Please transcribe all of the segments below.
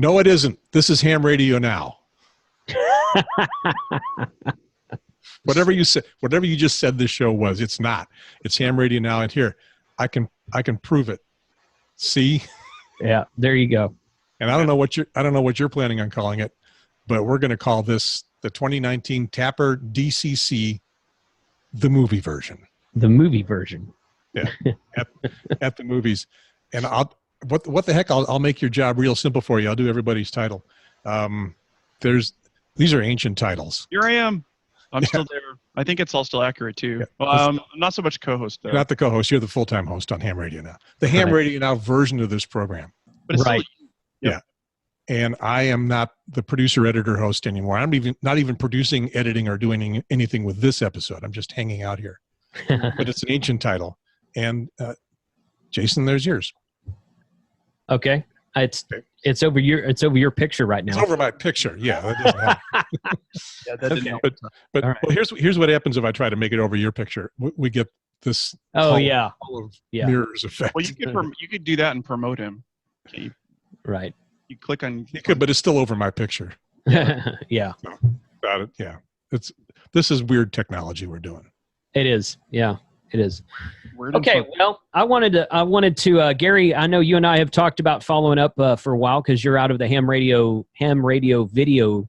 No, it isn't. This is Ham Radio Now. Whatever you just said this show was, it's not. It's Ham Radio Now, and here I can prove it. See? Yeah, there you go. And I don't know what you're planning on calling it, but we're going to call this the 2019 TAPR DCC the movie version. The movie version. Yeah, at the movies. And what the heck? I'll make your job real simple for you. I'll do everybody's title. These are ancient titles. Here I am. I'm still there. I think it's all still accurate too. Yeah. Well, I'm not so much co-host though. You're not the co-host. You're the full-time host on Ham Radio Now. The Ham Radio Now version of this program. But it's right. Yeah. And I am not the producer, editor, host anymore. I'm not even producing, editing, or doing anything with this episode. I'm just hanging out here. But it's an ancient title. And Jason, there's yours. Okay. It's over your picture right now. It's over my picture. Yeah. That doesn't help. Yeah, that didn't help. But right. Well, here's what happens if I try to make it over your picture. We get this. Oh, mirrors effect. Well, you could do that and promote him. Okay. Right. You click on. You could, but it's still over my picture. Yeah. So, got it. Yeah. This is weird technology we're doing. It is. Yeah. It is. Okay. Well, I wanted to, Gary, I know you and I have talked about following up for a while because you're out of the ham radio video.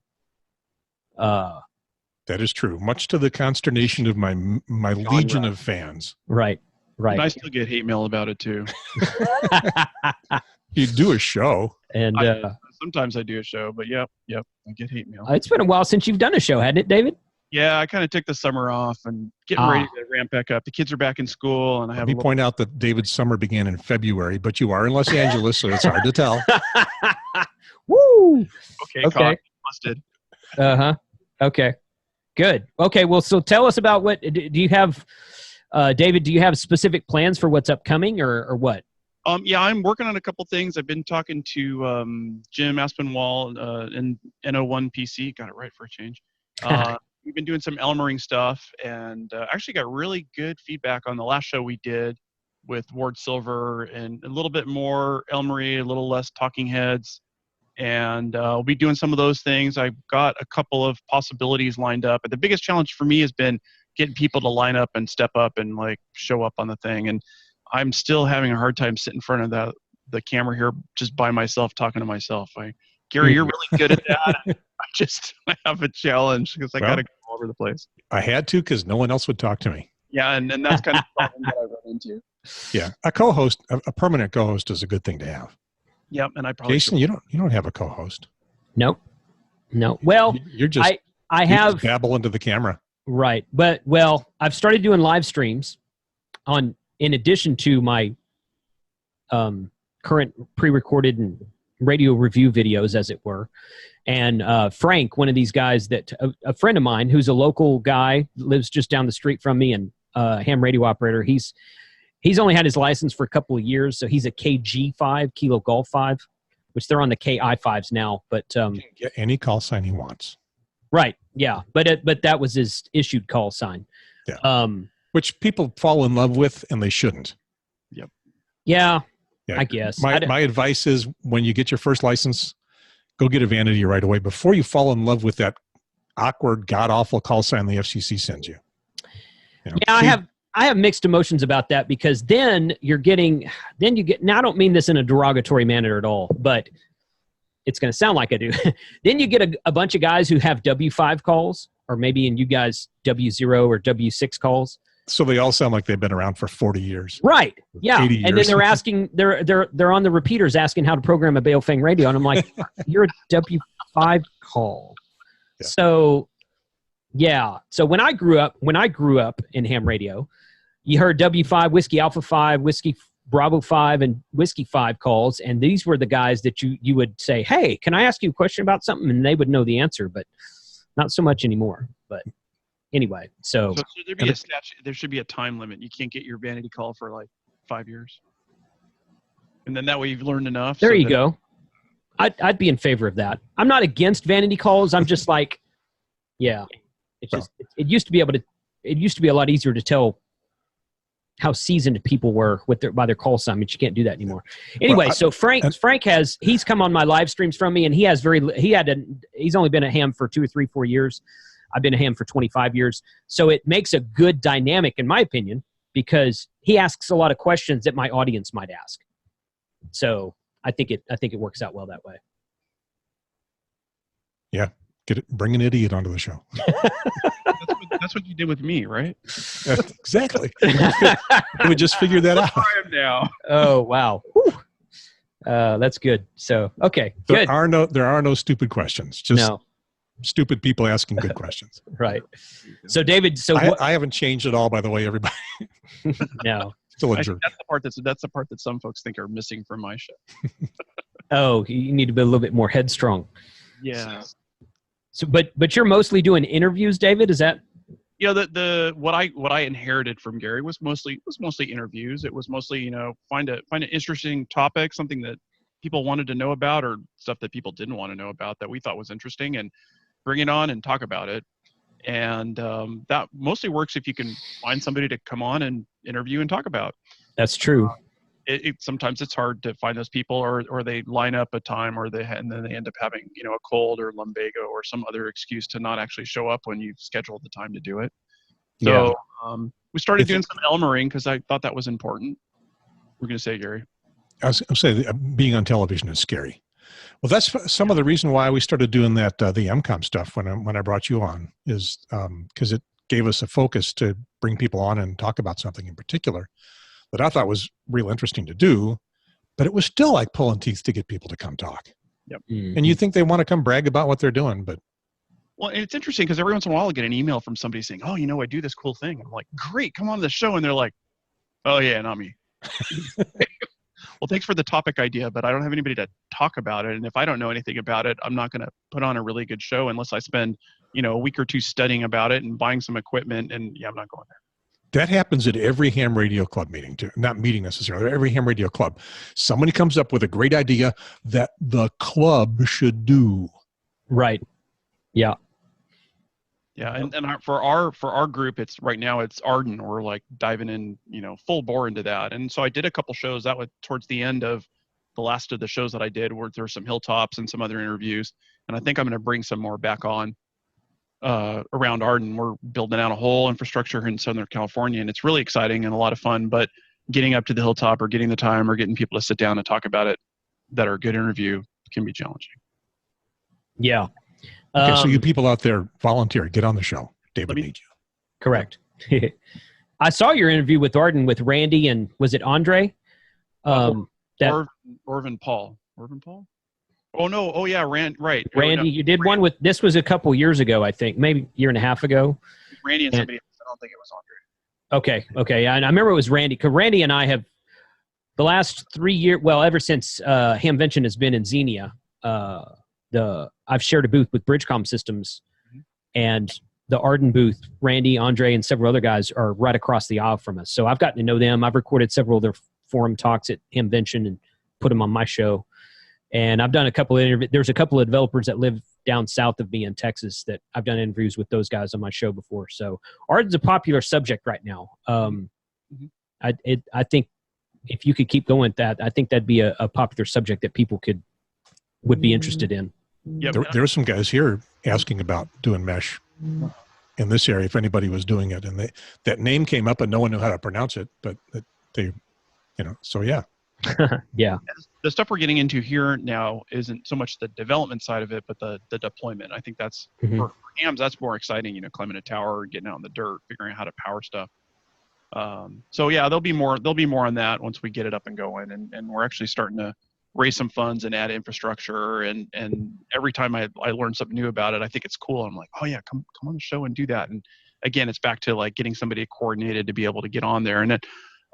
That is true. Much to the consternation of my legion of fans. Right. And I still get hate mail about it too. You do a show. And sometimes I do a show, but yep, I get hate mail. It's been a while since you've done a show, hadn't it, David? Yeah, I kind of took the summer off and getting ready to ramp back up. The kids are back in school, and I have. Let me point out that David's summer began in February, but you are in Los Angeles, so it's hard to tell. Woo! Okay. Busted. Okay. Good. Okay. Well, so tell us about what do you have, David? Do you have specific plans for what's upcoming, or what? Yeah, I'm working on a couple things. I've been talking to Jim Aspinwall and NO1 PC. Got it right for a change. We've been doing some Elmering stuff, and actually got really good feedback on the last show we did with Ward Silver, and a little bit more Elmery, a little less Talking Heads. And we'll be doing some of those things. I've got a couple of possibilities lined up. But the biggest challenge for me has been getting people to line up and step up and like show up on the thing. And I'm still having a hard time sitting in front of the camera here just by myself talking to myself. Gary, you're really good at that. I have a challenge because I got to go all over the place. I had to because no one else would talk to me. Yeah, and that's kind of the problem that I run into. Yeah, a co-host, a permanent co-host is a good thing to have. Yep, and I probably Jason, you don't have a co-host. No. Well, you're just I just babble into the camera. Right, but I've started doing live streams in addition to my current pre-recorded and radio review videos, as it were. And Frank, one of these guys a friend of mine who's a local guy, lives just down the street from me, and ham radio operator. He's only had his license for a couple of years, so he's a KG5, Kilo Golf 5, which they're on the KI5s now. But he can get any call sign he wants. Right, yeah, but that was his issued call sign. Yeah. Which people fall in love with, and they shouldn't. Yep. Yeah. I guess. My advice is when you get your first license, go get a vanity right away before you fall in love with that awkward, god-awful call sign the FCC sends you. Yeah, I have mixed emotions about that because then you get, now I don't mean this in a derogatory manner at all, but it's going to sound like I do. Then you get a bunch of guys who have W5 calls, or maybe in you guys W0 or W6 calls. So they all sound like they've been around for 40 years. Right. Yeah. 80 years. And then they're asking, they're on the repeaters asking how to program a Baofeng radio. And I'm like, you're a W5 call. Yeah. So, yeah. So when I grew up in ham radio, you heard W5, Whiskey Alpha 5, Whiskey Bravo 5, and Whiskey 5 calls. And these were the guys that you would say, hey, can I ask you a question about something? And they would know the answer, but not so much anymore. But anyway, so there should be a time limit. You can't get your vanity call for like 5 years, and then that way you've learned enough. There you go. I'd be in favor of that. I'm not against vanity calls. I'm just like, yeah, it used to be a lot easier to tell how seasoned people were with by their call sign, but you can't do that anymore. Anyway, so he's come on my live streams from me, and he's only been at Ham for 2 or 3, 4 years. I've been at Ham for 25 years. So it makes a good dynamic, in my opinion, because he asks a lot of questions that my audience might ask. So I think it works out well that way. Yeah. Bring an idiot onto the show. That's what you did with me, right? Exactly. We just figured that out. I am now. Oh, wow. That's good. So, okay, good. There are no stupid questions. Just no. Stupid people asking good questions. Right. So, David, I haven't changed at all, by the way, everybody. No. Still a jerk. That's the part that some folks think are missing from my show. Oh, you need to be a little bit more headstrong. Yeah. So, but you're mostly doing interviews, David? Is that? Yeah. What I inherited from Gary was mostly interviews. It was mostly, find an interesting topic, something that people wanted to know about, or stuff that people didn't want to know about that we thought was interesting, and bring it on and talk about it. And that mostly works if you can find somebody to come on and interview and talk about. That's true. Sometimes it's hard to find those people, or they line up a time, and then they end up having a cold or lumbago or some other excuse to not actually show up when you've scheduled the time to do it. So we started doing some Elmering because I thought that was important. We're going to say, Gary. I was going to say being on television is scary. Well, that's some of the reason why we started doing that the MCOM stuff when I brought you on, is because it gave us a focus to bring people on and talk about something in particular that I thought was real interesting to do, but it was still like pulling teeth to get people to come talk. Yep. Mm-hmm. And you think they want to come brag about what they're doing, but. Well, and it's interesting because every once in a while I get an email from somebody saying, "Oh, I do this cool thing." I'm like, "Great, come on the show." And they're like, "Oh yeah, not me." Well, thanks for the topic idea, but I don't have anybody to talk about it. And if I don't know anything about it, I'm not going to put on a really good show unless I spend, a week or two studying about it and buying some equipment. And I'm not going there. That happens at every Ham Radio Club meeting too. Not meeting necessarily, every Ham Radio Club. Somebody comes up with a great idea that the club should do. Right. Yeah. Yeah, and for our group, it's right now it's Arden. We're like diving in, full bore into that. And so I did a couple shows that was towards the end of the last of the shows that I did, where there were some hilltops and some other interviews. And I think I'm going to bring some more back on around Arden. We're building out a whole infrastructure in Southern California, and it's really exciting and a lot of fun. But getting up to the hilltop or getting the time or getting people to sit down and talk about it that are a good interview can be challenging. Yeah. Okay, so you people out there, volunteer, get on the show. David needs you. Correct. I saw your interview with Arden with Randy and was it Andre? Orvin Paul. Orvin Paul? Oh no! Oh yeah, right. Randy, you did one with. This was a couple years ago, I think, maybe a year and a half ago. Randy and somebody else. I don't think it was Andre. Okay. And I remember it was Randy, because Randy and I have the last 3 years. Well, ever since Hamvention has been in Xenia. I've shared a booth with Bridgecom Systems, and the Arden booth, Randy, Andre, and several other guys are right across the aisle from us. So I've gotten to know them. I've recorded several of their forum talks at Hamvention and put them on my show. And I've done a couple of interviews. There's a couple of developers that live down south of me in Texas that I've done interviews with those guys on my show before. So Arden's a popular subject right now. I think if you could keep going with that, I think that'd be a popular subject that people would be interested in. Yep. There are some guys here asking about doing mesh in this area, if anybody was doing it. And that name came up and no one knew how to pronounce it, but so yeah. Yeah. The stuff we're getting into here now isn't so much the development side of it, but the deployment. I think that's for hams, that's more exciting, climbing a tower, getting out in the dirt, figuring out how to power stuff. So yeah, there'll be more on that once we get it up and going. And we're actually starting to raise some funds and add infrastructure. And every time I learn something new about it, I think it's cool. I'm like, oh yeah, come on the show and do that. And again, it's back to like getting somebody coordinated to be able to get on there. And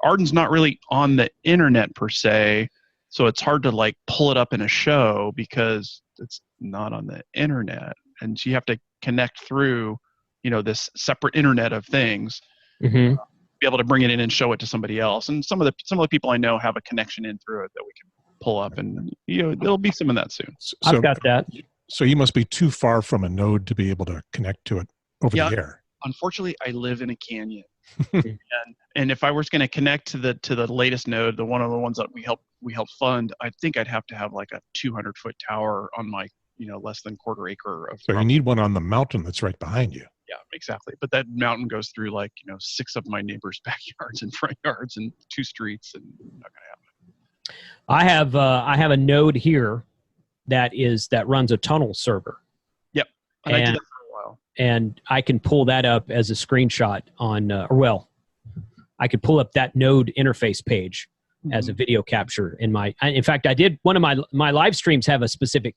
Arden's not really on the internet per se, so it's hard to like pull it up in a show because it's not on the internet. And so you have to connect through, this separate internet of things, be able to bring it in and show it to somebody else. And some of the people I know have a connection in through it that we can pull up, and there'll be some of that soon. I've got that. So you must be too far from a node to be able to connect to it over the air. Unfortunately, I live in a canyon, and And if I was going to connect to the latest node, the one of the ones that we help fund, I think I'd have to have like a 200-foot tower on my, less than quarter acre of. So you need one on the mountain that's right behind you. Yeah, exactly. But that mountain goes through like 6 of my neighbors' backyards and front yards and 2 streets, and not gonna happen. I have a node here that runs a tunnel server. Yep, and I did that for a while. And I can pull that up as a screenshot on, I could pull up that node interface page as a video capture in fact, I did one of my live streams have a specific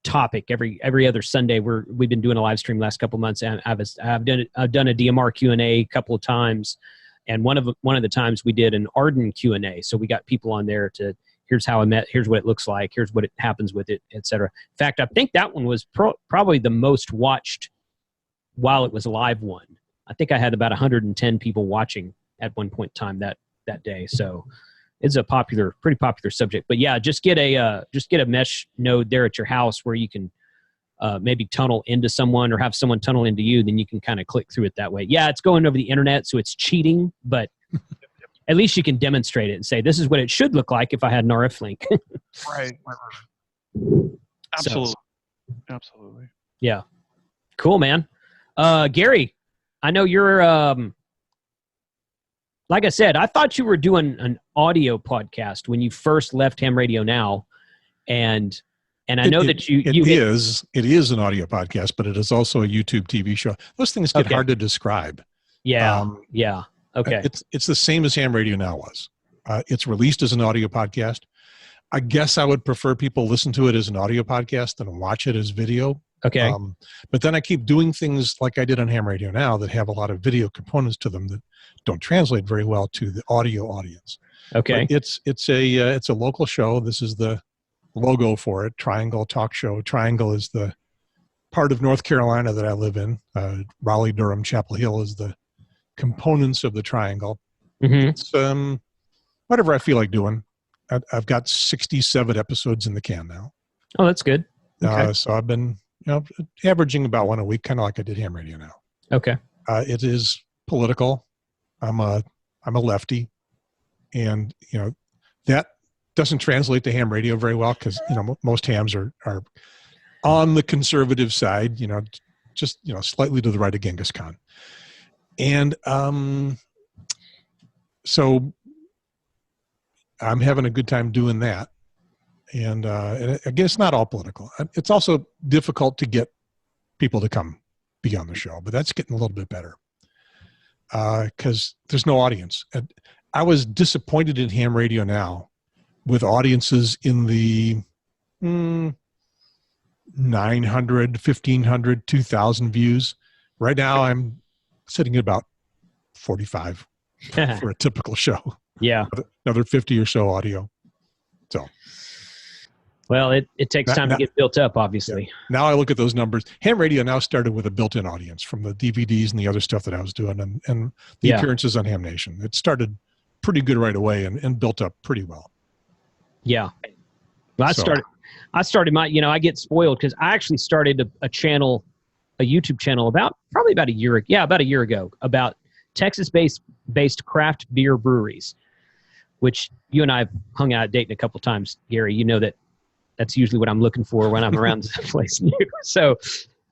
topic every other Sunday. We've been doing a live stream last couple months, and I've done a DMR Q&A a couple of times, and one of the times we did an Arden Q&A. So we got people on there to here's how I met, here's what it looks like, here's what it happens with it, etc. In fact, I think that one was probably the most watched while it was a live one. I think I had about 110 people watching at one point in time that day. So it's a pretty popular subject. But yeah, just get a mesh node there at your house where you can maybe tunnel into someone or have someone tunnel into you. Then you can kind of click through it that way. Yeah, it's going over the internet, so it's cheating, but at least you can demonstrate it and say, this is what it should look like if I had an RF link. Right. Absolutely. Absolutely. Yeah. Cool, man. Gary, I know you're, like I said, I thought you were doing an audio podcast when you first left HamRadioNow. And I know that it is an audio podcast, but it is also a YouTube TV show. Those things get hard to describe. Yeah. Yeah. Okay. It's the same as HamRadioNow was. It's released as an audio podcast. I guess I would prefer people listen to it as an audio podcast than watch it as video. Okay. But then I keep doing things like I did on HamRadioNow that have a lot of video components to them that don't translate very well to the audio audience. Okay. But it's a local show. This is the logo for it. Triangle Talk Show. Triangle is the part of North Carolina that I live in. Raleigh, Durham, Chapel Hill is the components of the triangle. Mm-hmm. It's whatever I feel like doing. I've got 67 episodes in the can now. Oh, that's good. Okay. So I've been averaging about one a week, kind of like I did HamRadioNow. Okay. It is political. I'm a lefty, and that doesn't translate to ham radio very well because most hams are on the conservative side. Just slightly to the right of Genghis Khan. And so I'm having a good time doing that. And again, it's not all political. It's also difficult to get people to come be on the show, but that's getting a little bit better because there's no audience. And I was disappointed in HamRadioNow with audiences in the 900, 1,500, 2,000 views. Right now, I'm sitting at about 45 for a typical show. Yeah. Another 50 or so audio. So. Well, it takes time to get built up, obviously. Yeah. Now I look at those numbers. HamRadioNow started with a built-in audience from the DVDs and the other stuff that I was doing and the appearances on Ham Nation. It started pretty good right away and built up pretty well. Yeah. Well, I started my, I get spoiled because I actually started a YouTube channel probably about a year ago about Texas-based craft beer breweries, which you and I have hung out at Dayton a couple times, Gary. You know that's usually what I'm looking for when I'm around this place new. So,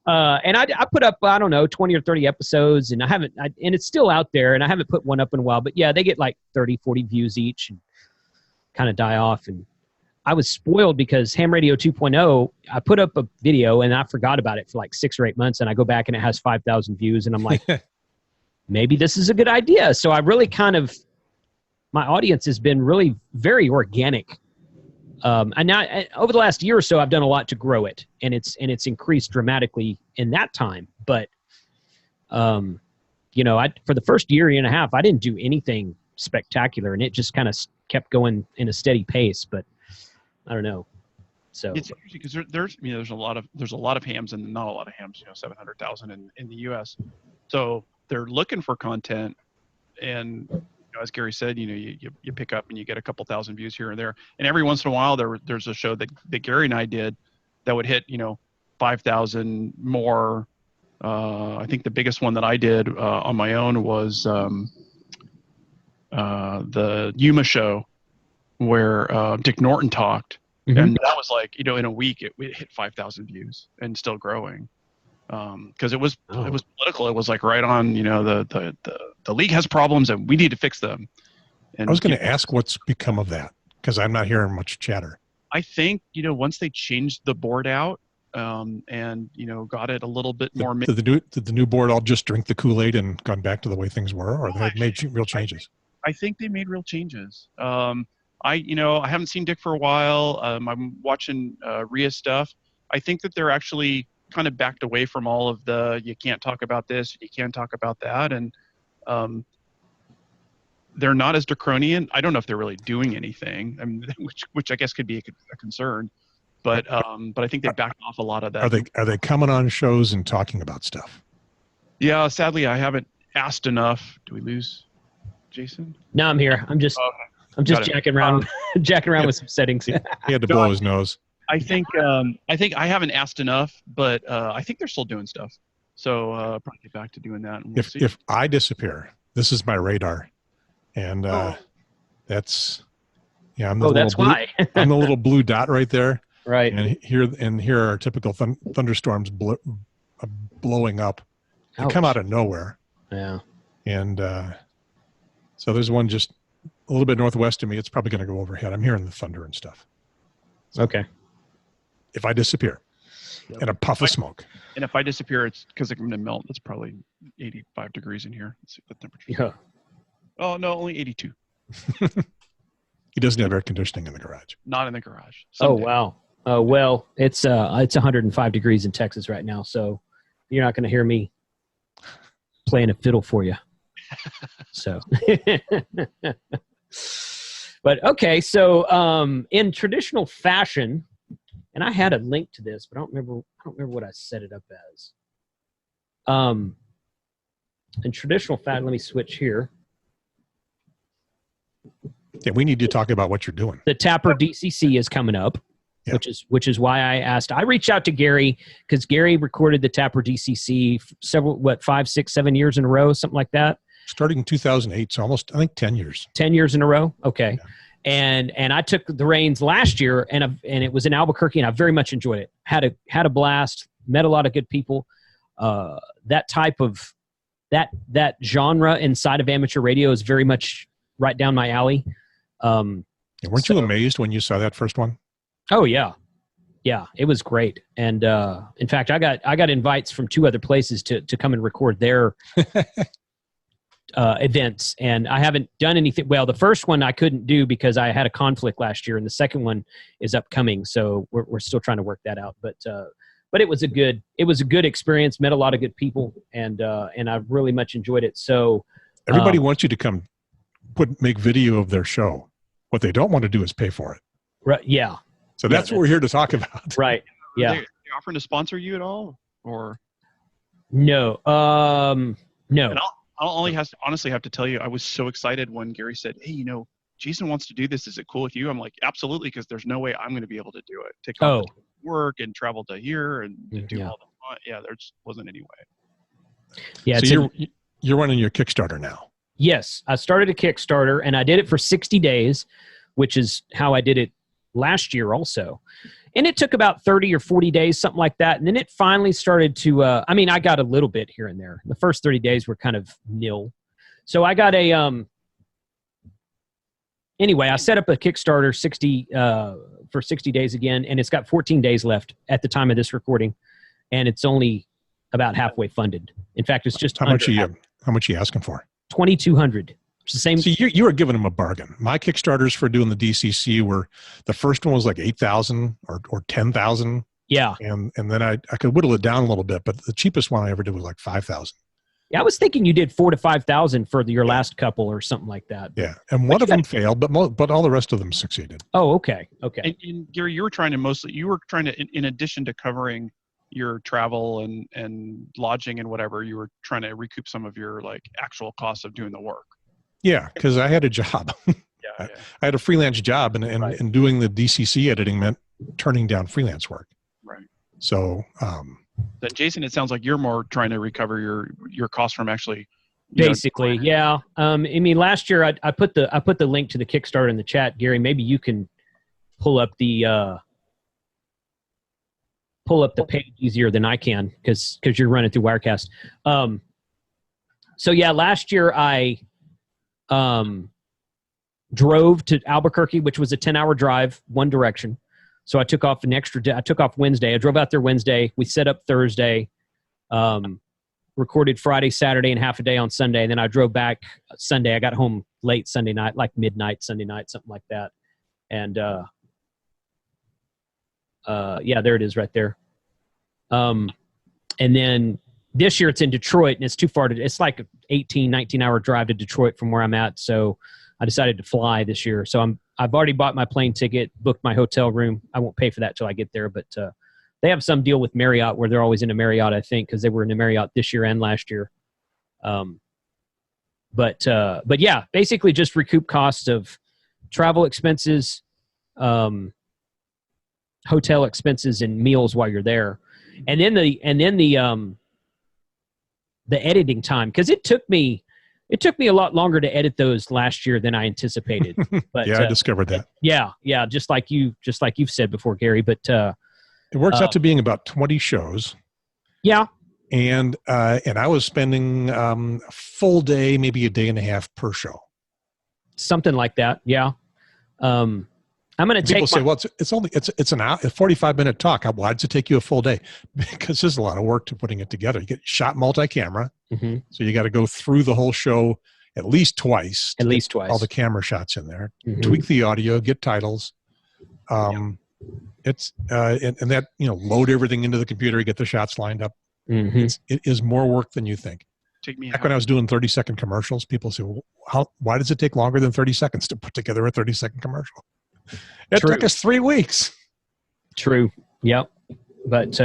and I put up, 20 or 30 episodes, and and it's still out there, and I haven't put one up in a while, but yeah, they get like 30, 40 views each and kind of die off. And I was spoiled because Ham Radio 2.0, I put up a video and I forgot about it for like 6 or 8 months, and I go back and it has 5,000 views, and I'm like, maybe this is a good idea. So I really my audience has been really very organic. And now over the last year or so, I've done a lot to grow it, and it's increased dramatically in that time. But, for the first year and a half, I didn't do anything spectacular, and it just kind of kept going in a steady pace. But I don't know. So it's interesting because there's a lot of hams and not a lot of hams. 700,000 in the U.S. So they're looking for content, and as Gary said, you pick up and you get a couple thousand views here and there. And every once in a while, there's a show that Gary and I did that would hit 5,000 more. I think the biggest one that I did on my own was the Yuma show where Dick Norton talked, Mhm. and that was like, in a week it hit 5,000 views and still growing. Because it was political. It was like right on, the league has problems and we need to fix them. And I was going to ask what's become of that, because I'm not hearing much chatter. I think, once they changed the board out, and got it a little bit more. Did the new board all just drink the Kool-Aid and gone back to the way things were, or they made real changes? I think they made real changes. I haven't seen Dick for a while. I'm watching Rhea's stuff. I think that they're actually kind of backed away from all of the you can't talk about this, you can't talk about that, and they're not as draconian. I don't know if they're really doing anything, which I guess could be a concern. But I think they backed off a lot of that. Are they coming on shows and talking about stuff? Yeah, sadly, I haven't asked enough. Do we lose Jason? No, I'm here. I'm just jacking around with some settings. He had to blow his nose. I think I haven't asked enough, but I think they're still doing stuff. So probably get back to doing that. And we'll see. If I disappear, this is my radar, and that's I'm the that's why I'm the little blue dot right there. Right. And here are typical thunderstorms blowing up. They come out of nowhere. Yeah. And so there's one just a little bit northwest of me. It's probably going to go overhead. I'm hearing the thunder and stuff. So okay. If I disappear in a puff of smoke. And if I disappear, it's because I'm going to melt. It's probably 85 degrees in here. Let's see what the temperature is. Yeah. Oh, no, only 82. He doesn't have air conditioning in the garage. Not in the garage. Oh, Someday. wow. Oh, well, it's 105 degrees in Texas right now, so you're not going to hear me playing a fiddle for you. So, but okay. So, in traditional fashion, and I had a link to this, but I don't remember what I set it up as. In traditional fashion, let me switch here. Yeah, we need to talk about what you're doing. The TAPR DCC is coming up. Yeah. Which is why I asked. I reached out to Gary because Gary recorded the TAPR DCC several 5, 6, 7 years in a row, something like that. Starting in 2008, so almost 10 years. 10 years in a row. Okay, yeah. And I took the reins last year, and it was in Albuquerque, and I very much enjoyed it. Had a blast. Met a lot of good people. That type of that genre inside of amateur radio is very much right down my alley. Weren't you amazed when you saw that first one? Oh yeah, it was great, and in fact, I got invites from 2 other places to come and record their events, and I haven't done anything. Well, the first one I couldn't do because I had a conflict last year, and the second one is upcoming, so we're still trying to work that out. But it was a good experience. Met a lot of good people, and I really much enjoyed it. So everybody wants you to come make video of their show. What they don't want to do is pay for it. Right? Yeah. So that's what we're here to talk about. Right. Yeah. Are they offering to sponsor you at all, or no? No. And I'll honestly have to tell you, I was so excited when Gary said, "Hey, Jason wants to do this. Is it cool with you?" I'm like, "Absolutely," because there's no way I'm going to be able to do it. Take off work and travel to here and do all the fun. Yeah, there just wasn't any way. Yeah. So you're running your Kickstarter now. Yes, I started a Kickstarter, and I did it for 60 days, which is how I did it last year also. And it took about 30 or 40 days, something like that. And then it finally started to, I got a little bit here and there. The first 30 days were kind of nil. So I got anyway, I set up a Kickstarter for 60 days again, and it's got 14 days left at the time of this recording. And it's only about halfway funded. In fact, it's just how much are you asking for? $2,200. It's the same. So you were giving them a bargain. My Kickstarters for doing the DCC were, the first one was like 8,000 or 10,000. Yeah. And then I could whittle it down a little bit, but the cheapest one I ever did was like 5,000. Yeah, I was thinking you did 4,000 to 5,000 for your last couple or something like that. Yeah, and one of them failed, but all the rest of them succeeded. Oh, okay. And Gary, you were trying to, in addition to covering your travel and lodging and whatever, you were trying to recoup some of your actual costs of doing the work. Yeah, because I had a job. I had a freelance job, and doing the DCC editing meant turning down freelance work. Right. So, Jason, it sounds like you're more trying to recover your costs from actually Basically, yeah. I mean, last year I put the link to the Kickstarter in the chat, Gary. Maybe you can pull up the page easier than I can because you're running through Wirecast. So yeah, last year I drove to Albuquerque, which was a 10-hour drive, one direction. So I took off an extra day. I took off Wednesday. I drove out there Wednesday. We set up Thursday, recorded Friday, Saturday, and half a day on Sunday. And then I drove back Sunday. I got home late Sunday night, like midnight Sunday night, something like that. And yeah, there it is right there. And then this year it's in Detroit, and it's too far it's like an 18, 19-hour drive to Detroit from where I'm at. So I decided to fly this year. So I've already bought my plane ticket, booked my hotel room. I won't pay for that till I get there, but they have some deal with Marriott where they're always in a Marriott, I think, because they were in a Marriott this year and last year. But yeah, basically just recoup costs of travel expenses, hotel expenses, and meals while you're there, and then the editing time, because it took me a lot longer to edit those last year than I anticipated. But yeah, I discovered that. Yeah, just like you've said before, Gary. But it works out to being about 20 shows. Yeah, and I was spending a full day, maybe a day and a half per show, something like that. Yeah. I'm going to take. People say, "Well, it's an hour, a 45-minute talk. Why does it take you a full day?" Because there's a lot of work to putting it together. You get shot multi-camera, so you got to go through the whole show at least twice. All the camera shots in there, tweak the audio, get titles. It's and that load everything into the computer, get the shots lined up. It is more work than you think. Back when I was doing 30-second commercials, people say, "Well, why does it take longer than 30 seconds to put together a 30-second commercial?" It took us 3 weeks. True. Yep. But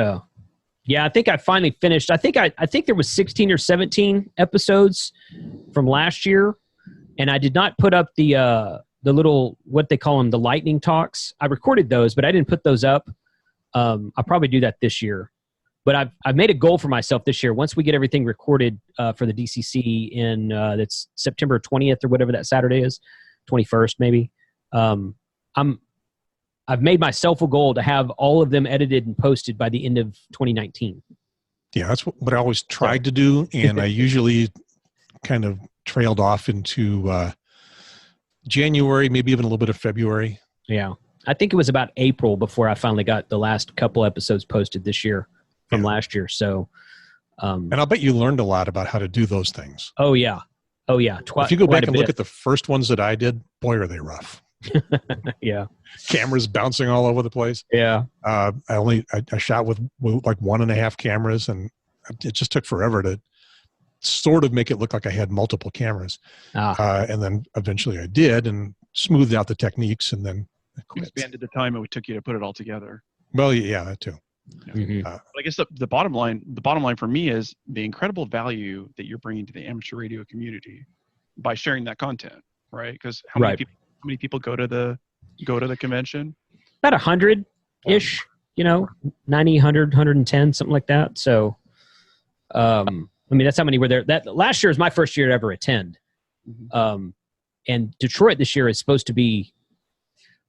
yeah, I think I finally finished. I think there was 16 or 17 episodes from last year, and I did not put up the little, what they call them, the lightning talks. I recorded those, but I didn't put those up. I'll probably do that this year. But I've made a goal for myself this year. Once we get everything recorded for the DCC in that's September 20th or whatever that Saturday is, 21st maybe. I've made myself a goal to have all of them edited and posted by the end of 2019. Yeah, that's what I always tried to do, and I usually kind of trailed off into January, maybe even a little bit of February. Yeah, I think it was about April before I finally got the last couple episodes posted this year from last year. So, and I'll bet you learned a lot about how to do those things. Oh yeah. If you go back and look at the first ones that I did, boy, are they rough. Yeah, cameras bouncing all over the place. Yeah, I shot with like 1.5 cameras, and it just took forever to sort of make it look like I had multiple cameras. And then eventually I did, and smoothed out the techniques, and then expanded the time it took you to put it all together. Well, yeah, that too. Yeah. I guess the bottom line for me is the incredible value that you're bringing to the amateur radio community by sharing that content, right? Because how many people go to the convention? About 100-ish, 90, 100, 110, something like that. So, I mean, that's how many were there. That last year was my first year to ever attend. And Detroit this year is supposed to be,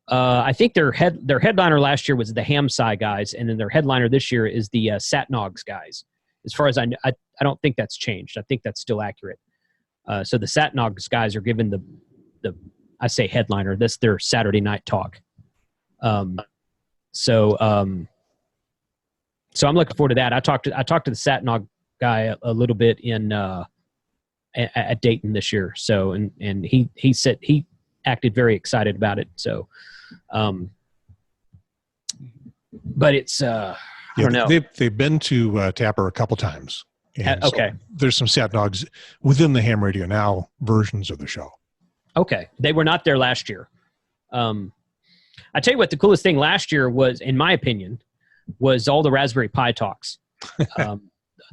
I think their headliner last year was the HamSci guys, and then their headliner this year is the Satnogs guys. As far as I know, I don't think that's changed. I think that's still accurate. So the Satnogs guys are given the I say headliner. That's their Saturday night talk. So I'm looking forward to that. I talked to the Satnog guy a little bit in at Dayton this year. So and he said he acted very excited about it. So, but it's I don't know. They've been to TAPR a couple times. And okay. So there's some Satnogs within the Ham Radio Now versions of the show. Okay. They were not there last year. I tell you what, the coolest thing last year was, in my opinion, was all the Raspberry Pi talks.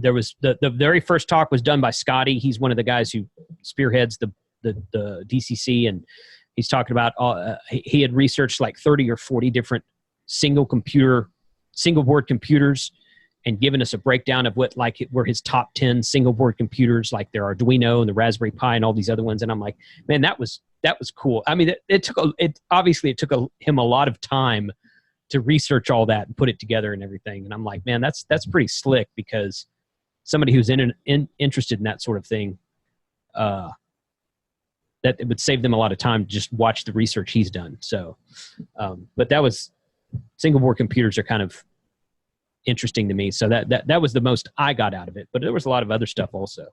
There was the very first talk was done by Scotty. He's one of the guys who spearheads the DCC, and he's talking about he had researched like 30 or 40 different single board computers, and given us a breakdown of what were his top 10 single board computers, like their Arduino and the Raspberry Pi and all these other ones. And I'm like, man, that was cool. I mean, it obviously took him a lot of time to research all that and put it together and everything. And I'm like, man, that's pretty slick, because somebody who's interested in that sort of thing, that it would save them a lot of time to just watch the research he's done. So, but that was, single board computers are kind of interesting to me. So that was the most I got out of it, but there was a lot of other stuff also.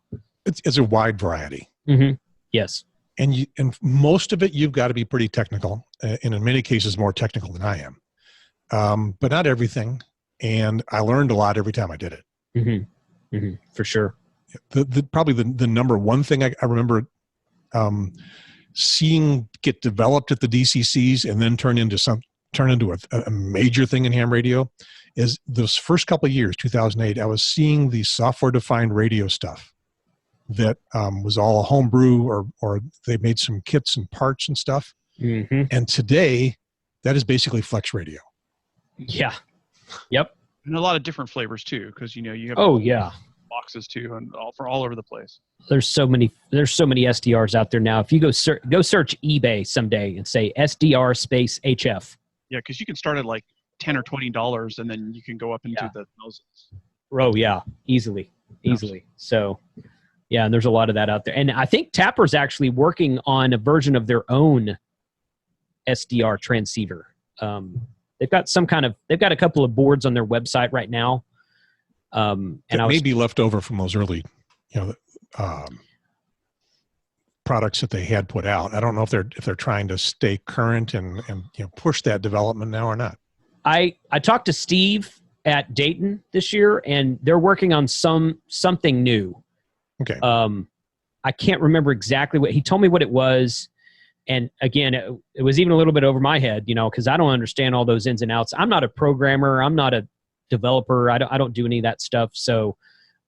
It's a wide variety. Mm-hmm. Yes. And most of it, you've got to be pretty technical, and in many cases more technical than I am. But not everything. And I learned a lot every time I did it. Mm-hmm. Mm-hmm. For sure. Probably the number one thing I remember seeing get developed at the DCCs and then turn into a major thing in ham radio is those first couple of years, 2008, I was seeing the software-defined radio stuff that was all homebrew, or they made some kits and parts and stuff. Mm-hmm. And today, that is basically flex radio. Yeah. Yep. And a lot of different flavors too, because you have boxes too, and all over the place. There's so many SDRs out there now. If you go search eBay someday and say SDR space HF. Yeah, because you can start at like $10 or $20, and then you can go up into the thousands. Oh yeah, easily. So yeah, and there's a lot of that out there. And I think TAPR's actually working on a version of their own SDR transceiver. They've got a couple of boards on their website right now. And it may be left over from those early, products that they had put out. I don't know if they're trying to stay current and push that development now or not. I talked to Steve at Dayton this year, and they're working on something new. Okay. I can't remember exactly what he told me what it was. And again, it was even a little bit over my head, because I don't understand all those ins and outs. I'm not a programmer. I'm not a developer. I don't do any of that stuff. So,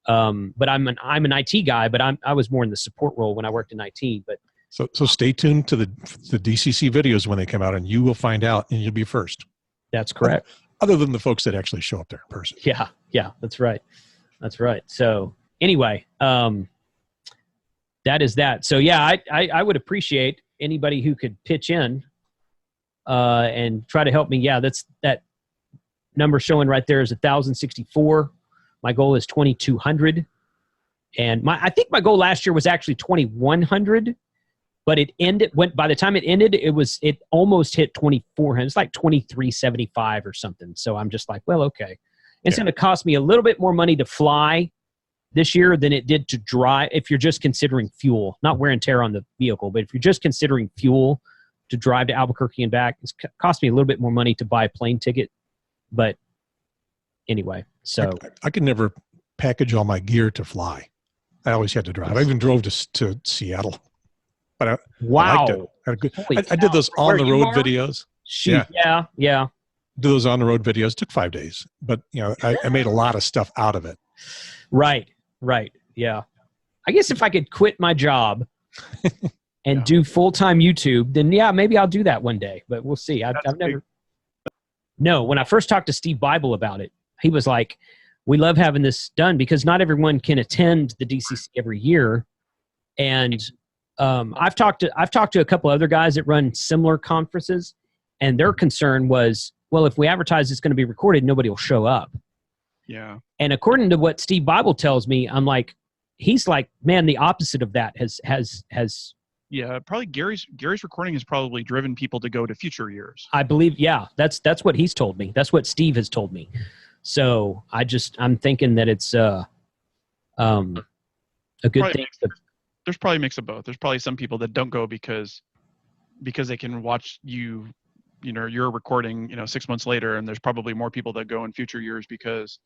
but I'm an IT guy, but I was more in the support role when I worked in IT. But so stay tuned to the DCC videos when they come out, and you will find out, and you'll be first. That's correct. Other than the folks that actually show up there in person. Yeah, that's right. So anyway, that is that. So yeah, I would appreciate anybody who could pitch in and try to help me. Yeah, that's that number showing right there is 1,064. My goal is 2,200, and I think my goal last year was actually 2,100, but by the time it ended, it almost hit 2,400. It's like 2,375 or something. So I'm just like, well, okay, it's going to cost me a little bit more money to fly this year than it did to drive, if you're just considering fuel, not wear and tear on the vehicle, but if you're just considering fuel to drive to Albuquerque and back, it's cost me a little bit more money to buy a plane ticket. But anyway, so I could never package all my gear to fly. I always had to drive. I even drove to Seattle, but I liked it. I did those on the road videos. Shoot. Yeah. Do those on the road videos. It took 5 days, but I made a lot of stuff out of it. Right. Yeah. I guess if I could quit my job and do full-time YouTube, then maybe I'll do that one day, but we'll see. I've never. No, when I first talked to Steve Bible about it, he was like, we love having this done because not everyone can attend the DCC every year. And I've talked to a couple other guys that run similar conferences, and their concern was, well, if we advertise it's going to be recorded, nobody will show up. Yeah. And according to what Steve Bible tells me, he's like, man, the opposite of that has. Yeah, probably Gary's recording has probably driven people to go to future years. I believe, that's what he's told me. That's what Steve has told me. So I'm thinking that it's a good thing. There's probably a mix of both. There's probably some people that don't go because they can watch your recording, 6 months later, and there's probably more people that go in future years because,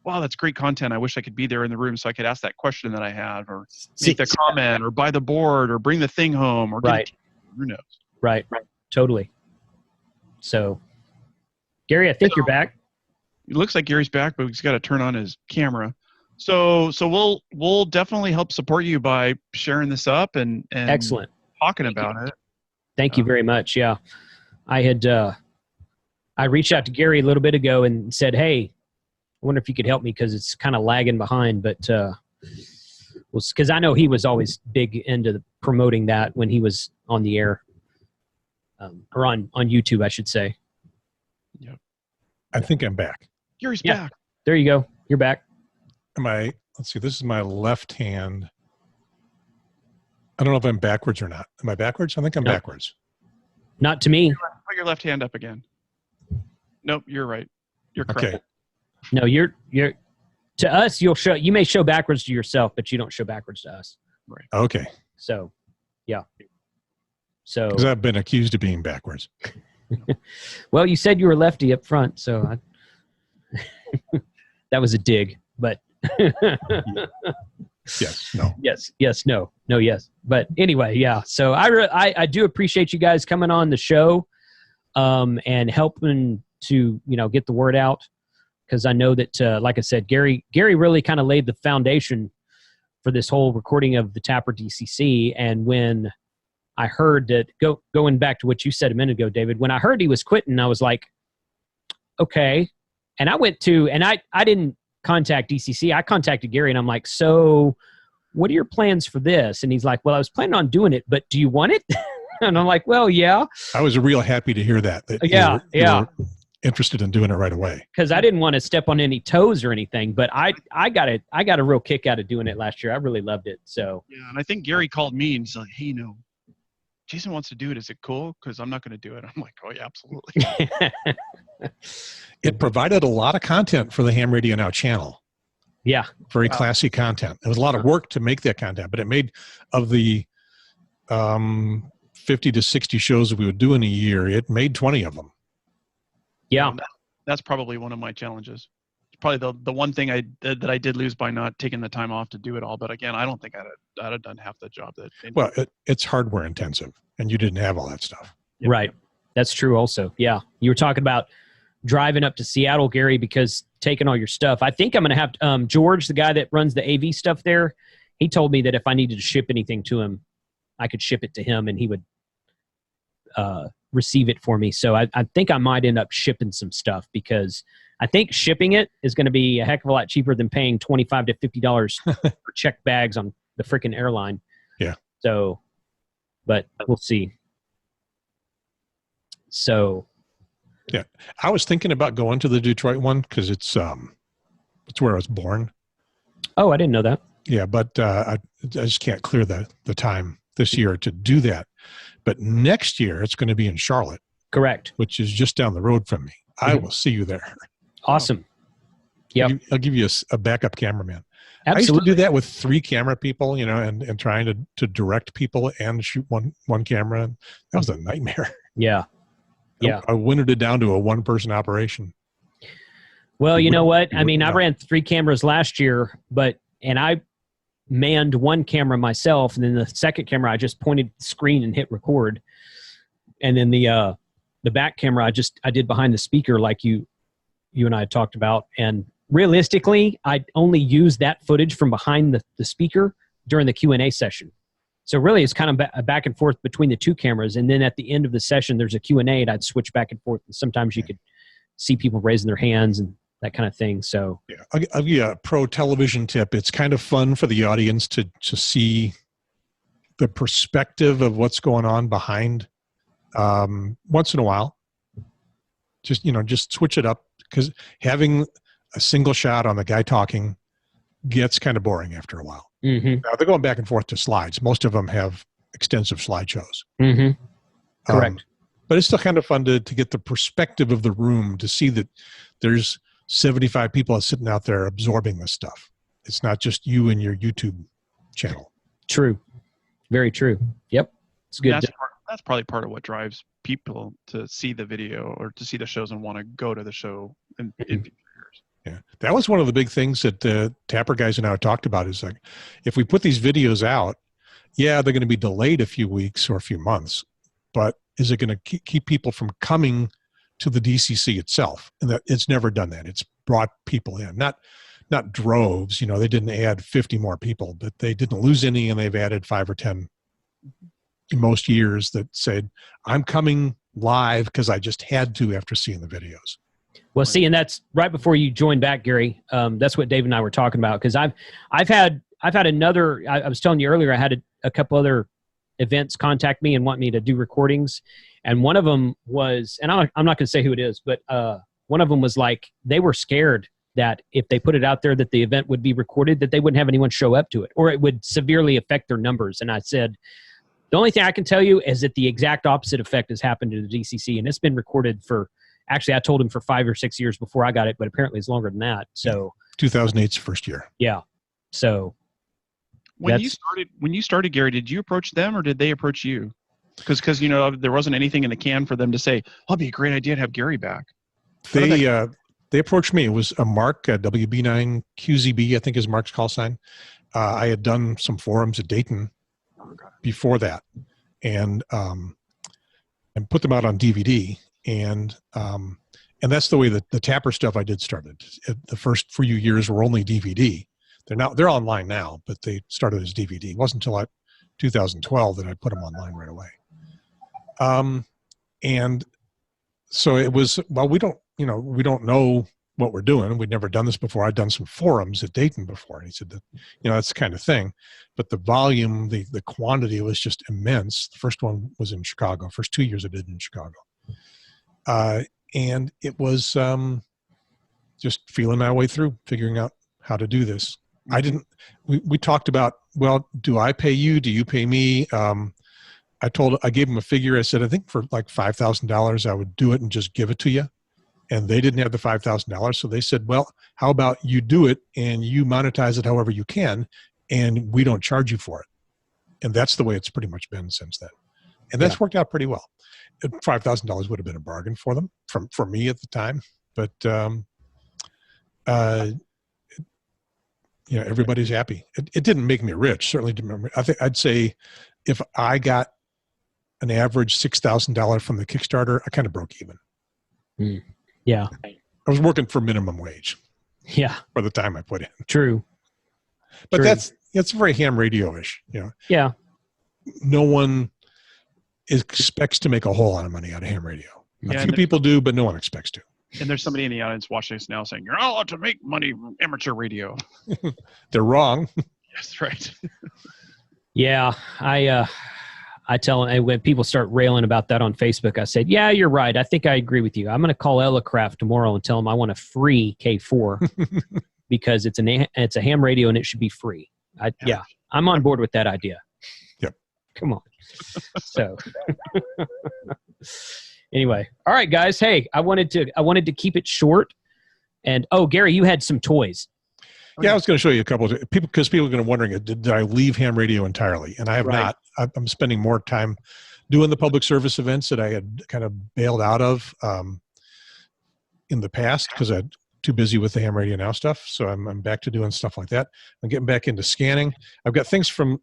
wow, that's great content. I wish I could be there in the room so I could ask that question that I have, or make the comment, or buy the board, or bring the thing home, or who knows? Right. Totally. So, Gary, I think you're back. It looks like Gary's back, but he's got to turn on his camera. So we'll definitely help support you by sharing this up and excellent talking about it. Thank you very much. Yeah, I reached out to Gary a little bit ago and said, hey, I wonder if you could help me because it's kind of lagging behind. But because I know he was always big into promoting that when he was on the air, or on YouTube, I should say. Yep. I think I'm back. Gary's back. There you go. You're back. Let's see, this is my left hand. I don't know if I'm backwards or not. Am I backwards? I think I'm backwards. Not to me. Put your left hand up again. Nope, you're right. You're correct. Okay. No, you're to us. You may show backwards to yourself, but you don't show backwards to us. Right. Okay. So, yeah. So, Because I've been accused of being backwards. well, you said you were lefty up front, so that was a dig, but Yes. No. yes, no, yes. But anyway, yeah. So I do appreciate you guys coming on the show, and helping to, get the word out. Because I know that, like I said, Gary really kind of laid the foundation for this whole recording of the TAPR DCC. And when I heard that, going back to what you said a minute ago, David, when I heard he was quitting, I was like, okay. And I went to, and I didn't contact DCC. I contacted Gary, and I'm like, so what are your plans for this? And he's like, well, I was planning on doing it, but do you want it? And I'm like, well, yeah. I was real happy to hear that you were interested in doing it right away. Because I didn't want to step on any toes or anything, but I got a real kick out of doing it last year. I really loved it. So yeah, and I think Gary called me and he's like, hey, Jason wants to do it. Is it cool? Because I'm not going to do it. I'm like, oh yeah, absolutely. It provided a lot of content for the Ham Radio Now channel. Yeah. Very classy content. It was a lot of work to make that content, but it made, of the 50 to 60 shows we would do in a year, it made 20 of them. Yeah. That's probably one of my challenges. It's probably the one thing that I did lose by not taking the time off to do it all. But again, I don't think I'd have done half the job. Well, it's hardware intensive, and you didn't have all that stuff. Right. That's true also. Yeah. You were talking about driving up to Seattle, Gary, because taking all your stuff. I think I'm going to have George, the guy that runs the AV stuff there, he told me that if I needed to ship anything to him, I could ship it to him and he would receive it for me. So I think I might end up shipping some stuff, because I think shipping it is going to be a heck of a lot cheaper than paying $25 to $50 for check bags on the freaking airline. Yeah. So, but we'll see. So, yeah, I was thinking about going to the Detroit one because it's where I was born. Oh, I didn't know that. Yeah, but I just can't clear the time this year to do that. But next year it's going to be in Charlotte. Correct. Which is just down the road from me. I will see you there. Awesome. Yeah, I'll give you a backup cameraman. Absolutely. I used to do that with 3 camera people, and trying to direct people and shoot one camera. That was a nightmare. Yeah. Yeah. I wintered it down to a 1-person operation. Well, you know what? I mean, I ran 3 cameras last year, and I manned 1 camera myself, and then the second camera I just pointed the screen and hit record, and then the back camera I did behind the speaker, like you and I had talked about. And realistically, I only used that footage from behind the speaker during the Q&A session. So really, it's kind of a back and forth between the 2 cameras. And then at the end of the session, there's a Q&A, and I'd switch back and forth. And sometimes you could see people raising their hands and that kind of thing. So yeah, I'll give you a pro television tip. It's kind of fun for the audience to see the perspective of what's going on behind. Once in a while, just switch it up, because having a single shot on the guy talking gets kind of boring after a while. Mm-hmm. Now, they're going back and forth to slides. Most of them have extensive slideshows. Mm-hmm. Correct. But it's still kind of fun to get the perspective of the room, to see that there's 75 people sitting out there absorbing this stuff. It's not just you and your YouTube channel. True. Very true. Yep. It's good. That's probably part of what drives people to see the video or to see the shows and want to go to the show in future years. Yeah, that was one of the big things that the TAPR guys and I talked about, is like, if we put these videos out, yeah, they're going to be delayed a few weeks or a few months, but is it going to keep people from coming to the DCC itself? And that it's never done that. It's brought people in, not droves. They didn't add 50 more people, but they didn't lose any, and they've added 5 or 10 in most years that said, I'm coming live because I just had to after seeing the videos. Well, see, and that's right before you joined back, Gary. That's what Dave and I were talking about, because I've had another. I was telling you earlier, I had a couple other events contact me and want me to do recordings, and one of them was, and I'm not going to say who it is, but one of them was like they were scared that if they put it out there that the event would be recorded, that they wouldn't have anyone show up to it, or it would severely affect their numbers. And I said, the only thing I can tell you is that the exact opposite effect has happened to the DCC, and it's been recorded for. Actually, I told him for 5 or 6 years before I got it, but apparently it's longer than that. So 2008's first year. Yeah. So when you started, Gary, did you approach them or did they approach you? Because there wasn't anything in the can for them to say, "Oh, it'd be a great idea to have Gary back." They approached me. It was a Mark, WB9QZB, I think is Mark's call sign. I had done some forums at Dayton before that, and put them out on DVD. And that's the way that the TAPR stuff I did started. The first few years were only DVD. They're online now, but they started as DVD. It wasn't until 2012 that I put them online right away. And so it was, well, we don't know what we're doing. We'd never done this before. I'd done some forums at Dayton before. And he said that, that's the kind of thing, but the volume, the quantity was just immense. The first one was in Chicago. First 2 years I did in Chicago. And it was just feeling my way through, figuring out how to do this. We talked about, well, do I pay you? Do you pay me? I gave them a figure. I said, I think for like $5,000, I would do it and just give it to you. And they didn't have the $5,000. So they said, well, how about you do it and you monetize it however you can, and we don't charge you for it. And that's the way it's pretty much been since then. And that's worked out pretty well. $5,000 would have been a bargain for them, for me at the time. But, everybody's happy. It didn't make me rich. Certainly didn't. I'd say if I got an average $6,000 from the Kickstarter, I kind of broke even. Yeah. I was working for minimum wage. Yeah. For the time I put in. True. But it's very ham radio-ish. Yeah. No one expects to make a whole lot of money out of ham radio. A few people do, but no one expects to. And there's somebody in the audience watching us now saying, "You're not allowed to make money from amateur radio." They're wrong. That's right. Yeah. I tell them, when people start railing about that on Facebook, I said, yeah, you're right. I think I agree with you. I'm going to call Elecraft tomorrow and tell them I want a free K4 because it's a ham radio and it should be free. Yeah, I'm on board with that idea. Yep. Come on. So anyway, all right, guys. Hey, I wanted to keep it short. And Gary, you had some toys. Yeah, I was going to show you a couple of people because people are going to be wondering, did I leave ham radio entirely? And I have not. I'm spending more time doing the public service events that I had kind of bailed out of in the past because I'm too busy with the Ham Radio Now stuff. So I'm back to doing stuff like that. I'm getting back into scanning. I've got things from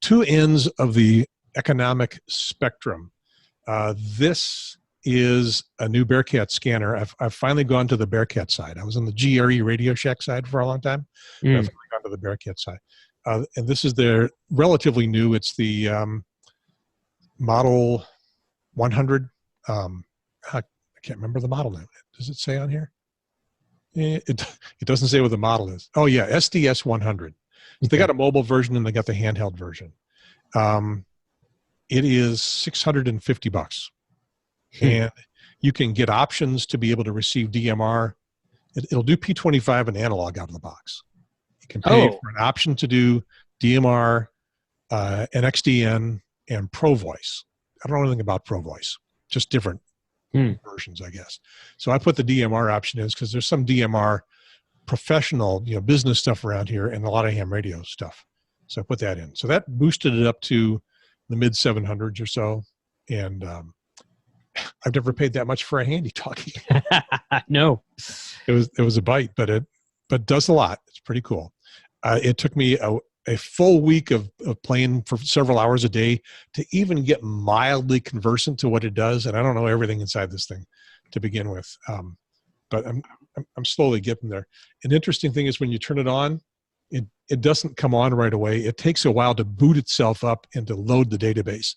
two ends of the economic spectrum. This is a new Bearcat scanner. I've finally gone to the Bearcat side. I was on the GRE Radio Shack side for a long time. I've finally gone to the Bearcat side. And this is their relatively new. It's the Model 100. I can't remember the model name. Does it say on here? It doesn't say what the model is. Oh yeah, SDS 100. So they got a mobile version and they got the handheld version. It is $650. And you can get options to be able to receive DMR. It'll do P25 and analog out of the box. You can pay for an option to do DMR, NXDN, and Pro Voice. I don't know anything about Pro Voice, just different versions, I guess. So I put the DMR option in because there's some DMR professional, business stuff around here and a lot of ham radio stuff. So I put that in. So that boosted it up to the mid 700s or so. And I've never paid that much for a handy talkie. No, it was a bite, but does a lot. It's pretty cool. It took me a full week of playing for several hours a day to even get mildly conversant to what it does. And I don't know everything inside this thing to begin with. But I'm slowly getting there. An interesting thing is when you turn it on, it doesn't come on right away. It takes a while to boot itself up and to load the database.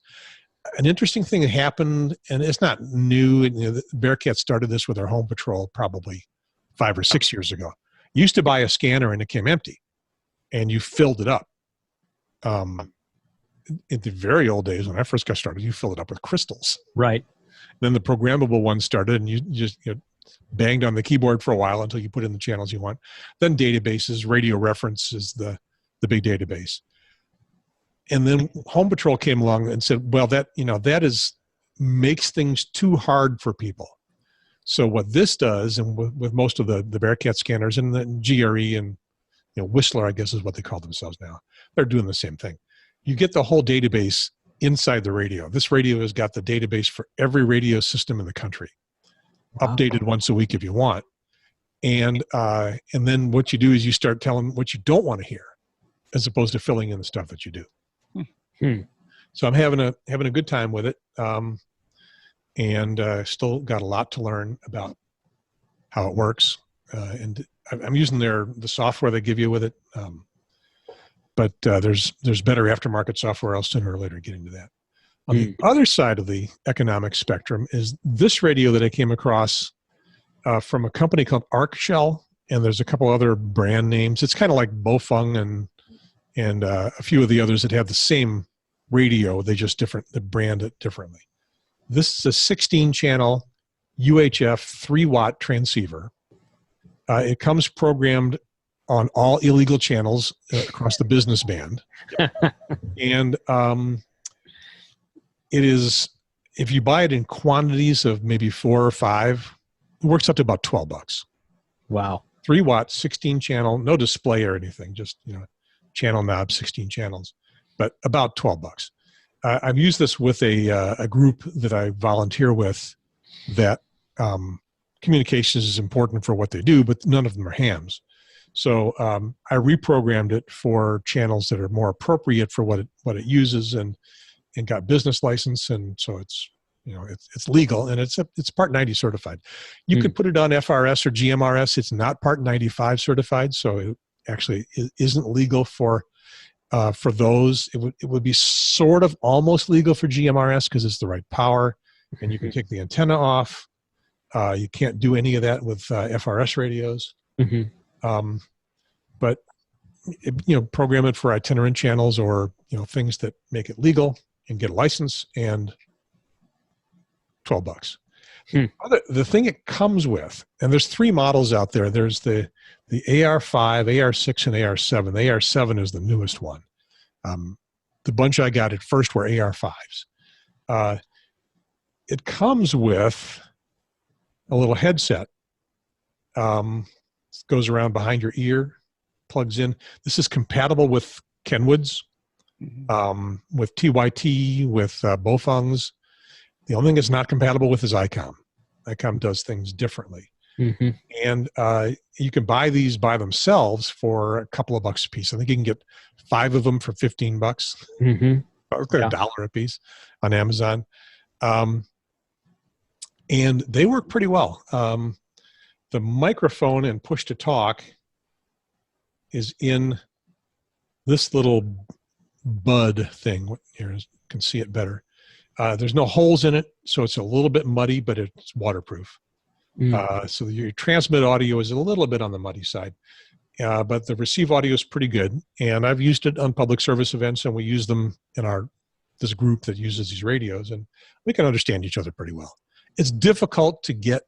an interesting thing that happened, and it's not new. You know, Bearcat started this with our home patrol probably 5 or 6 years ago. You used to buy a scanner and it came empty, and you filled it up. In the very old days when I first got started, you filled it up with crystals. Right. Then the programmable one started, and you just banged on the keyboard for a while until you put in the channels you want. Then databases, radio reference is the big database. And then Home Patrol came along and said, well, that makes things too hard for people. So what this does, and with most of the Bearcat scanners and the GRE and Whistler, I guess is what they call themselves now, they're doing the same thing. You get the whole database inside the radio. This radio has got the database for every radio system in the country, updated once a week if you want. And then what you do is you start telling what you don't want to hear, as opposed to filling in the stuff that you do. So I'm having a good time with it, and still got a lot to learn about how it works. And I'm using the software they give you with it, but there's better aftermarket software. I'll sooner or later get into that. On the other side of the economic spectrum is this radio that I came across from a company called ArcShell, and there's a couple other brand names. It's kind of like Bofeng and a few of the others that have the same radio. They brand it differently. This is a 16-channel UHF 3-watt transceiver. It comes programmed on all illegal channels across the business band. And it is, if you buy it in quantities of maybe 4 or 5, it works up to about $12. Wow. 3-watt, 16-channel, no display or anything, just channel knob, 16 channels, but about $12. I've used this with a group that I volunteer with that communications is important for what they do, but none of them are hams. So I reprogrammed it for channels that are more appropriate for what it uses, and got business license, and so it's it's legal, and it's Part 90 certified. You could put it on FRS or GMRS. It's not Part 95 certified, so it actually isn't legal for those. It would be sort of almost legal for GMRS because it's the right power, and you can take the antenna off. You can't do any of that with FRS radios. But program it for itinerant channels or things that make it legal, and get a license, and $12. The thing it comes with, and there's 3 models out there. There's the AR5, AR6, and AR7. The AR7 is the newest one. The bunch I got at first were AR5s. It comes with a little headset. Goes around behind your ear, plugs in. This is compatible with Kenwoods, with TYT, with Bofengs. The only thing it's not compatible with is ICOM. ICOM does things differently. And you can buy these by themselves for a couple of bucks a piece. I think you can get 5 of them for $15, or $1 a piece on Amazon. And they work pretty well. The microphone and push to talk is in this little bud thing. Here, you can see it better. There's no holes in it, so it's a little bit muddy, but it's waterproof. So your transmit audio is a little bit on the muddy side, but the receive audio is pretty good. And I've used it on public service events, and we use them in this group that uses these radios, and we can understand each other pretty well. It's difficult to get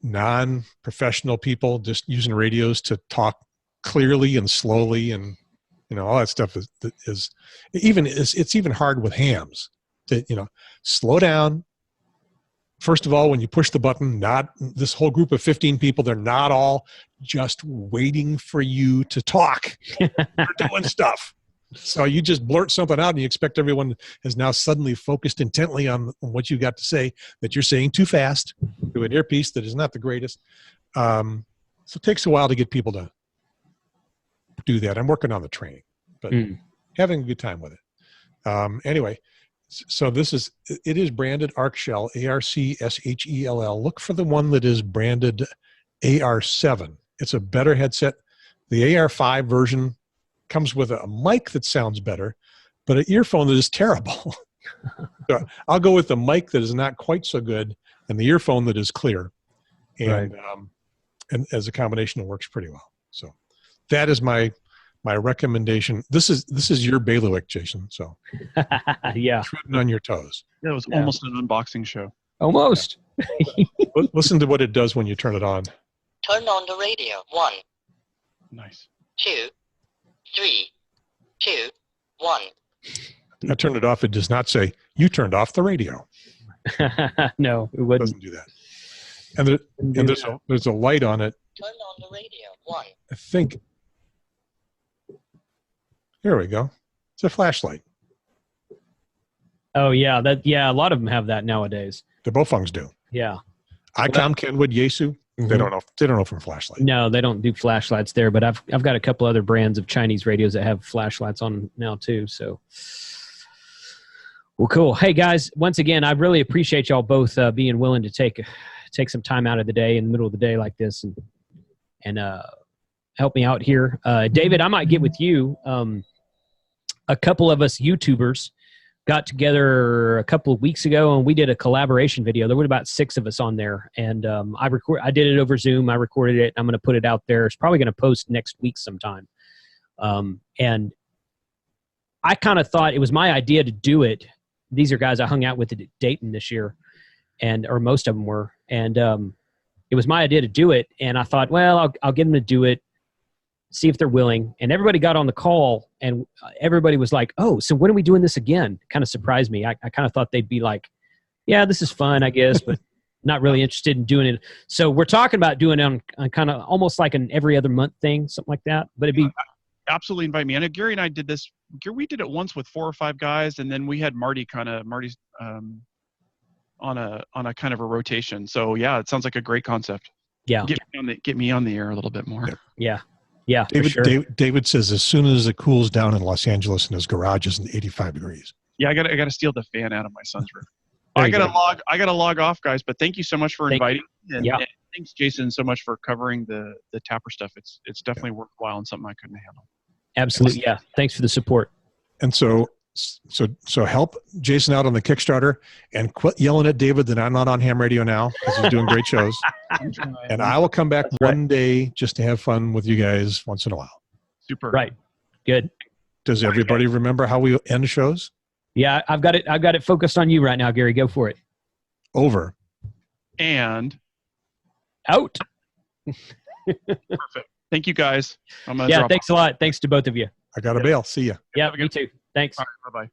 non-professional people just using radios to talk clearly and slowly, and all that stuff is even hard with hams to slow down. First of all, when you push the button, not this whole group of 15 people, they're not all just waiting for you to talk. They're doing stuff. So you just blurt something out and you expect everyone is now suddenly focused intently on what you got to say, that you're saying too fast to an earpiece that is not the greatest. So it takes a while to get people to do that. I'm working on the training, but having a good time with it. Anyway, so it is branded ArcShell, ARCSHELL. Look for the one that is branded AR7. It's a better headset. The AR5 version comes with a mic that sounds better, but an earphone that is terrible. So I'll go with the mic that is not quite so good and the earphone that is clear. And, and as a combination, it works pretty well. So that is my recommendation. This is your bailiwick, Jason. So yeah, treading on your toes. That was almost an unboxing show. Almost. Yeah. Listen to what it does when you turn it on. Turn on the radio. 1, Nice. 2, 3, 2, 1. I turn it off. It does not say you turned off the radio. No, it It wouldn't. doesn't do that. And there's a light on it. Turn on the radio. 1. I think. There we go. It's a flashlight. Oh yeah, a lot of them have that nowadays. The Bofungs do. Yeah. ICOM, Kenwood, Yaesu. They don't know. They don't know from flashlight. No, they don't do flashlights there, but I've got a couple other brands of Chinese radios that have flashlights on them now too. So, well, cool. Hey guys, once again, I really appreciate y'all both being willing to take some time out of the day in the middle of the day like this and help me out here. David, I might get with you. A couple of us YouTubers got together a couple of weeks ago and we did a collaboration video. There were about 6 of us on there, and I did it over Zoom. I recorded it. I'm going to put it out there. It's probably going to post next week sometime. And I kind of thought it was my idea to do it. These are guys I hung out with at Dayton this year, or most of them were. And it was my idea to do it. And I thought, well, I'll get them to do it, see if they're willing. And everybody got on the call and everybody was like, oh, so when are we doing this again? Kind of surprised me. I kind of thought they'd be like, yeah, this is fun, I guess, but not really interested in doing it. So we're talking about doing it on kind of almost like an every other month thing, something like that. But it'd be absolutely invite me. I know Gary and I did this. We did it once with 4 or 5 guys, and then we had Marty's on a kind of a rotation. So yeah, it sounds like a great concept. Yeah. Get me on the air a little bit more. Yeah. Yeah. David, for sure. David says as soon as it cools down in Los Angeles and his garage is in 85 degrees. Yeah, I gotta steal the fan out of my son's room. There I you gotta log off, guys. But thank you so much for inviting me, and thanks, Jason, so much for covering the TAPR stuff. It's definitely worthwhile and something I couldn't handle. Absolutely. Yeah. Thanks for the support. And so help Jason out on the Kickstarter and quit yelling at David that I'm not on Ham Radio Now because he's doing great shows. And I will come back one day just to have fun with you guys once in a while. Super. Right. Good. Does everybody remember how we end shows? Yeah, I've got it focused on you right now, Gary. Go for it. Over. And out. Perfect. Thank you, guys. Thanks a lot. Thanks to both of you. I got to bail. See ya. Yeah, me too. Thanks. All right, bye-bye.